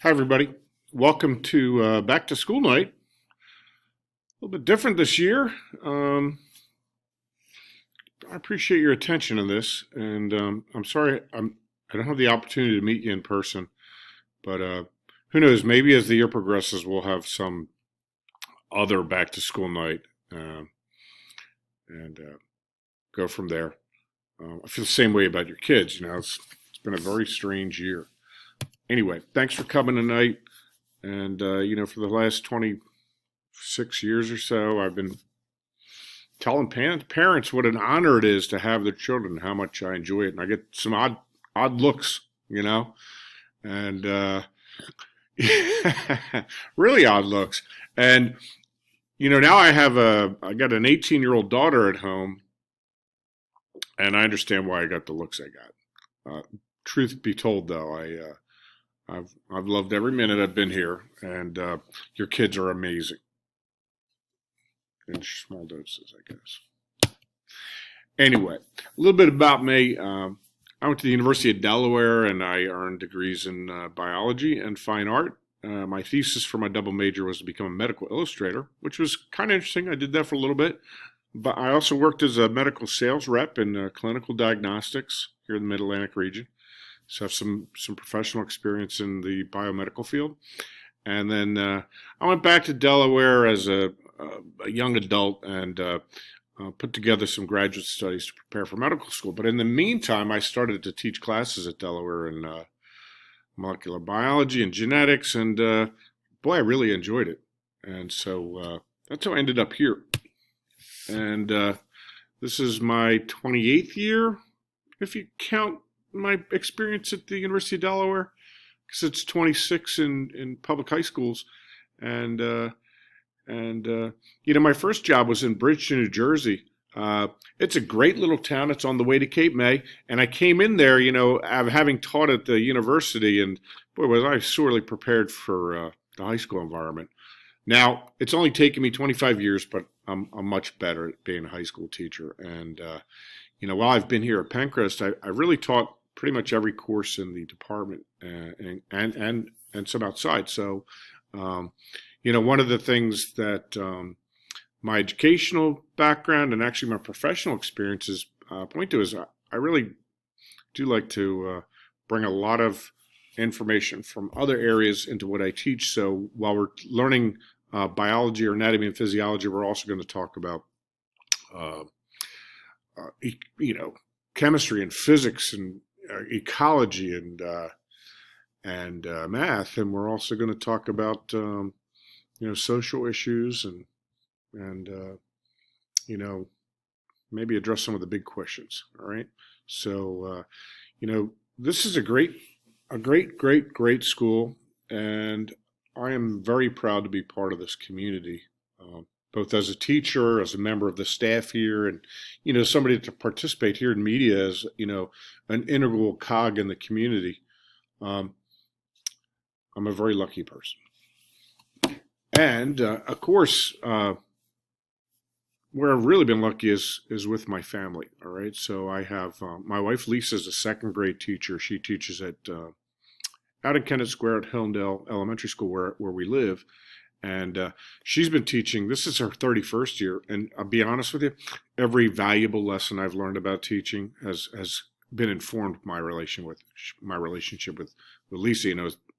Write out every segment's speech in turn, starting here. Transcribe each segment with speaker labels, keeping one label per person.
Speaker 1: Hi, everybody. Welcome to Back to School Night. A little bit different this year. Um, I appreciate your attention to this, and I'm sorry I don't have the opportunity to meet you in person, but who knows? Maybe as the year progresses, we'll have some other Back to School Night uh, and go from there. I feel the same way about your kids. It's been a very strange year. Anyway, thanks for coming tonight. And for the last 26 years or so, I've been telling parents what an honor it is to have their children, how much I enjoy it, and I get some odd looks, and really odd looks. And now I got an 18-year-old daughter at home, and I understand why I got the looks I got. Truth be told, though, I've loved every minute I've been here, and your kids are amazing in small doses, I guess. Anyway, a little bit about me. I went to the University of Delaware and I earned degrees in biology and fine art. My thesis for my double major was to become a medical illustrator, which was kind of interesting. I did that for a little bit. But I also worked as a medical sales rep in clinical diagnostics here in the Mid Atlantic region. So I have some professional experience in the biomedical field. And then I went back to Delaware as a young adult and put together some graduate studies to prepare for medical school. But in the meantime, I started to teach classes at Delaware in molecular biology and genetics, and boy, I really enjoyed it. And so that's how I ended up here. And this is my 28th year, if you count my experience at the University of Delaware, because it's 26 in public high schools. And my first job was in Bridgeton, New Jersey. It's a great little town. It's on the way to Cape May. And I came in there, having taught at the university, and boy, was I sorely prepared for the high school environment. Now, it's only taken me 25 years, but I'm much better at being a high school teacher. And, while I've been here at Pencrest, I really taught pretty much every course in the department and some outside. So, one of the things that my educational background and actually my professional experiences point to is I really do like to bring a lot of information from other areas into what I teach. So while we're learning biology or anatomy and physiology, we're also going to talk about, uh, chemistry and physics and ecology and math, and we're also going to talk about social issues and maybe address some of the big questions. All right. So this is a great school, and I am very proud to be part of this community, both as a teacher, as a member of the staff here, and somebody to participate here in media as an integral cog in the community. Um, I'm a very lucky person, and of course. Where I've really been lucky is with my family. All right, so I have my wife Lisa is a second grade teacher. She teaches at out in Kennett Square at Hillendale Elementary School where we live, and she's been teaching. This is her 31st year, and I'll be honest with you, every valuable lesson I've learned about teaching has been informed my relationship with Lisa.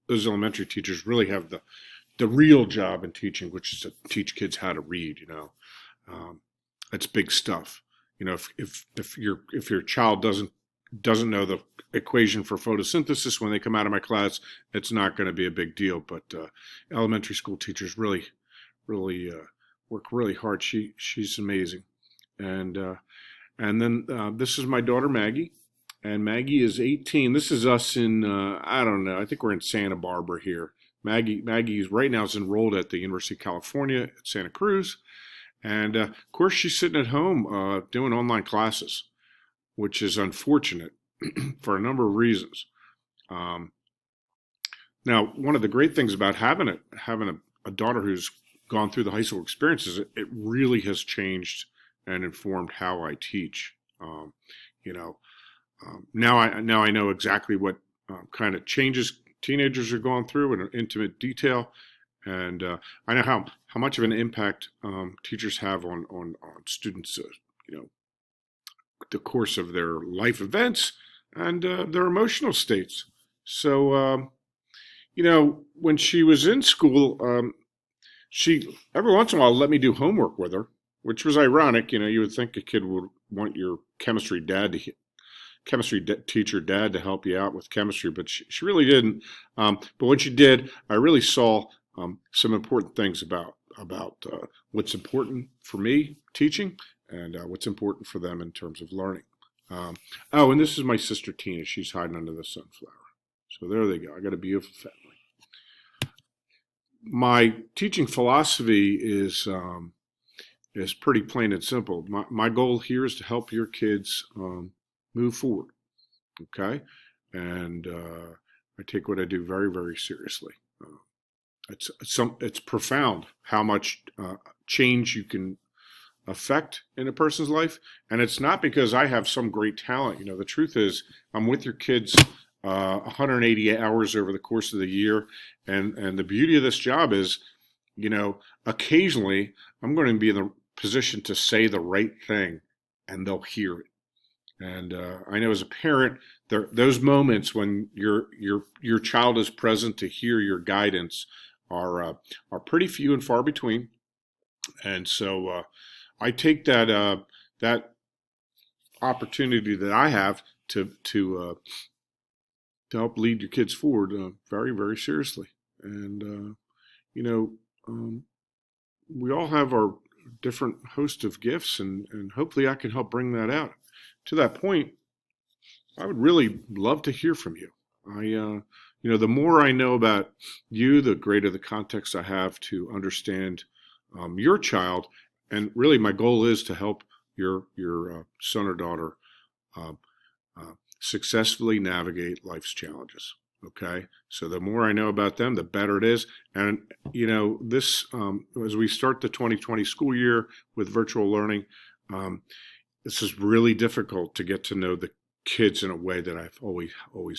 Speaker 1: Those elementary teachers really have the real job in teaching, which is to teach kids how to read. Um, that's big stuff. If your child doesn't know the equation for photosynthesis when they come out of my class, it's not going to be a big deal. But elementary school teachers really work really hard. She's amazing, and then this is my daughter Maggie, and Maggie is 18. This is us in I don't know. I think we're in Santa Barbara here. Maggie right now is enrolled at the University of California at Santa Cruz. And of course, she's sitting at home doing online classes, which is unfortunate for a number of reasons. Um, Now, one of the great things about having a daughter who's gone through the high school experience is it really has changed and informed how I teach. You know, now I know exactly what kind of changes teenagers are going through in intimate detail. And I know how much of an impact teachers have on students, you know, the course of their life events and their emotional states. So, you know, when she was in school, she every once in a while let me do homework with her, which was ironic. You know, you would think a kid would want your teacher dad to help you out with chemistry, but she really didn't. But when she did, I really saw some important things about what's important for me teaching and what's important for them in terms of learning. Oh, and this is my sister Tina. She's hiding under the sunflower. So there they go. I got a beautiful family. My teaching philosophy is pretty plain and simple. My goal here is to help your kids move forward. Okay, and I take what I do very, very seriously. It's profound how much change you can affect in a person's life, and it's not because I have some great talent. You know, the truth is, I'm with your kids 180 hours over the course of the year, and the beauty of this job is, you know, occasionally I'm going to be in the position to say the right thing, and they'll hear it. And I know as a parent, those moments when your child is present to hear your guidance are pretty few and far between. And so I take that opportunity that I have to help lead your kids forward very, very seriously. And you know, we all have our different host of gifts, and hopefully I can help bring that out. To that point, I would really love to hear from you. You know, the more I know about you, the greater the context I have to understand your child. And really, my goal is to help your son or daughter uh, successfully navigate life's challenges. Okay, so the more I know about them, the better it is. And you know, this as we start the 2020 school year with virtual learning, this is really difficult to get to know the kids in a way that I've always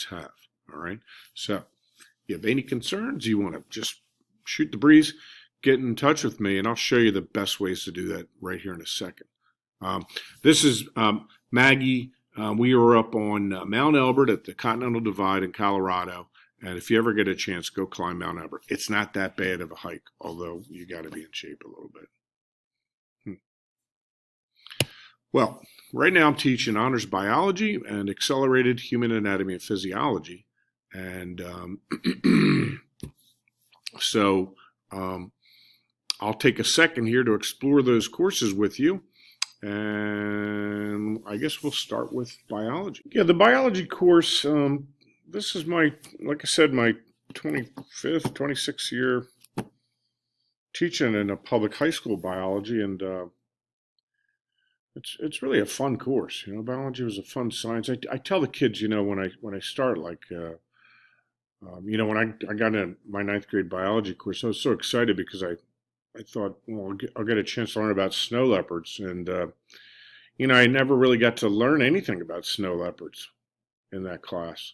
Speaker 1: have. All right. So, you have any concerns, you want to just shoot the breeze, get in touch with me, and I'll show you the best ways to do that right here in a second. This is Maggie. We were up on Mount Elbert at the Continental Divide in Colorado. And if you ever get a chance, go climb Mount Elbert. It's not that bad of a hike, although you got to be in shape a little bit. Well, right now I'm teaching honors biology and accelerated human anatomy and physiology. And so I'll take a second here to explore those courses with you. And I guess we'll start with biology. Yeah, the biology course, this is like I said, my 25th, 26th year teaching in a public high school biology, and it's really a fun course. You know, biology was a fun science. I tell the kids, you know, when I start, like, you know, when I got in my ninth grade biology course, I was so excited because I thought, well, I'll get a chance to learn about snow leopards. And, you know, I never really got to learn anything about snow leopards in that class.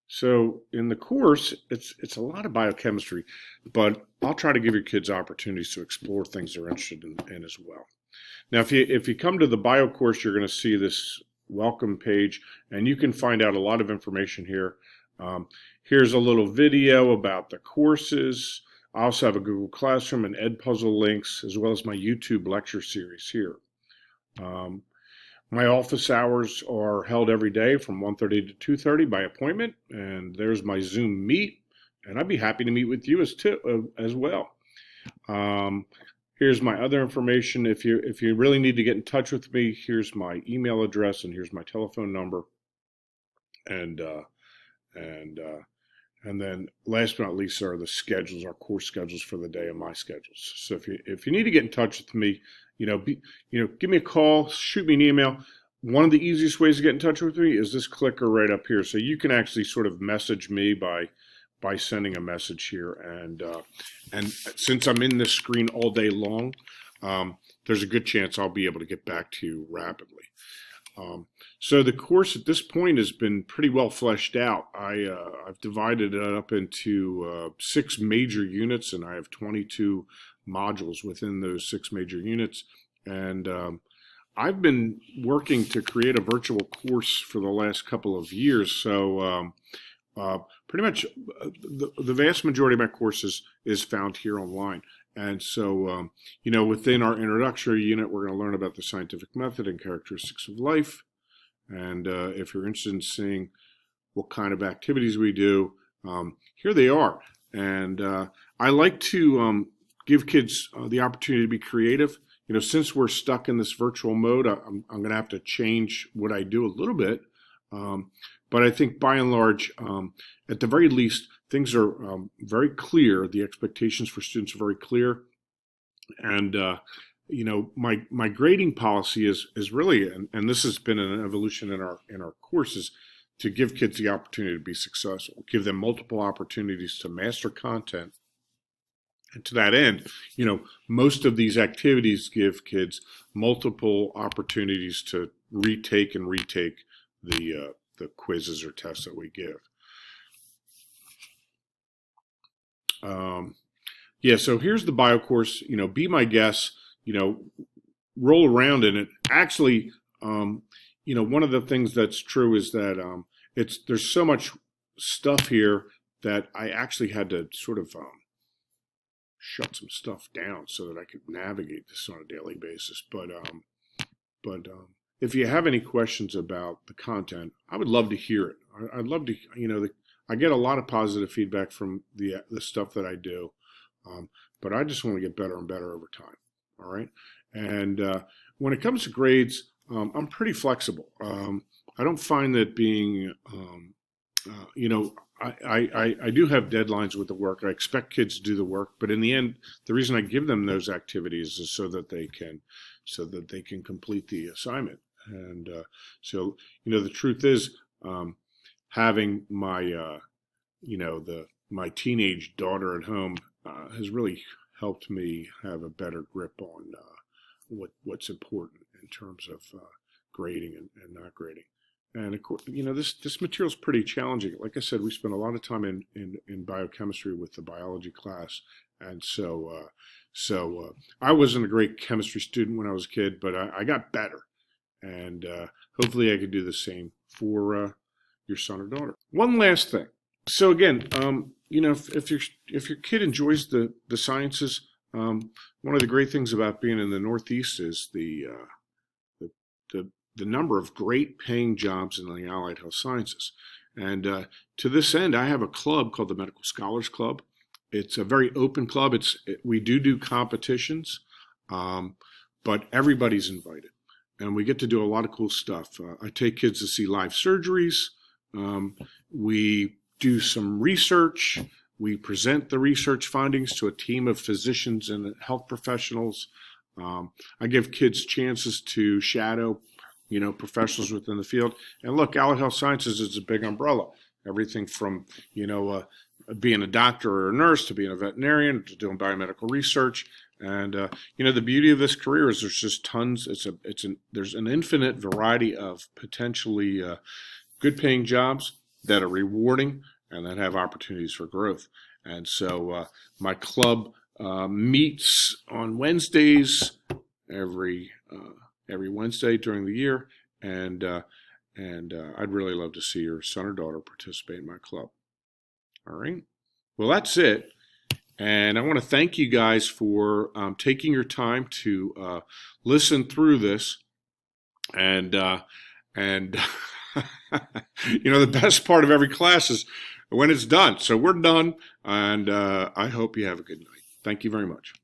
Speaker 1: So in the course, it's a lot of biochemistry, but I'll try to give your kids opportunities to explore things they're interested in as well. Now, if you come to the bio course, you're going to see this welcome page, and you can find out a lot of information here. Here's a little video about the courses. I also have a Google Classroom and Edpuzzle links, as well as my YouTube lecture series here. My office hours are held every day from 1:30 to 2:30 by appointment, and there's my Zoom meet, and I'd be happy to meet with you as well. Here's my other information. If you really need to get in touch with me, here's my email address and here's my telephone number. And then last but not least are the schedules, our course schedules for the day and my schedules. So if you need to get in touch with me, give me a call, shoot me an email. One of the easiest ways to get in touch with me is this clicker right up here. So you can actually sort of message me by sending a message here. And since I'm in this screen all day long, there's a good chance I'll be able to get back to you rapidly. So the course at this point has been pretty well fleshed out. I've divided it up into 6 major units, and I have 22 modules within those 6 major units. And I've been working to create a virtual course for the last couple of years. So pretty much the vast majority of my courses is found here online. And so, within our introductory unit, we're going to learn about the scientific method and characteristics of life. And if you're interested in seeing what kind of activities we do, here they are. And I like to give kids the opportunity to be creative. Since we're stuck in this virtual mode, I'm going to have to change what I do a little bit. But I think by and large, at the very least, things are very clear. The expectations for students are very clear. And, my grading policy is really, and this has been an evolution in our courses, to give kids the opportunity to be successful, give them multiple opportunities to master content. And to that end, most of these activities give kids multiple opportunities to retake the quizzes or tests that we give. So here's the bio course. Be my guest. Roll around in it. Actually, one of the things that's true is that there's so much stuff here that I actually had to sort of shut some stuff down so that I could navigate this on a daily basis. But if you have any questions about the content, I would love to hear it. I'd love to, I get a lot of positive feedback from the stuff that I do, but I just want to get better and better over time. All right. And when it comes to grades, I'm pretty flexible. I don't find that being, I do have deadlines with the work. I expect kids to do the work, but in the end, the reason I give them those activities is so that they can complete the assignment. And so the truth is, having my my teenage daughter at home has really helped me have a better grip on what's important in terms of grading and not grading. And of course, this material is pretty challenging. Like I said, we spent a lot of time in biochemistry with the biology class, and so I wasn't a great chemistry student when I was a kid, but I got better, and hopefully I could do the same for your son or daughter. One last thing. So again, if your kid enjoys the sciences, one of the great things about being in the Northeast is the number of great paying jobs in the allied health sciences. And to this end, I have a club called the Medical Scholars Club. It's a very open club. We do competitions, but everybody's invited. And we get to do a lot of cool stuff. I take kids to see live surgeries. We do some research. We present the research findings to a team of physicians and health professionals. I give kids chances to shadow professionals within the field. And look, allied health sciences is a big umbrella. Everything from, being a doctor or a nurse to being a veterinarian to doing biomedical research. And, the beauty of this career is there's just tons. There's an infinite variety of potentially good paying jobs that are rewarding and that have opportunities for growth. And so my club meets on Wednesdays every Wednesday during the year, and I'd really love to see your son or daughter participate in my club. All right. Well, that's it. And I want to thank you guys for taking your time to listen through this. And the best part of every class is when it's done. So we're done, and I hope you have a good night. Thank you very much.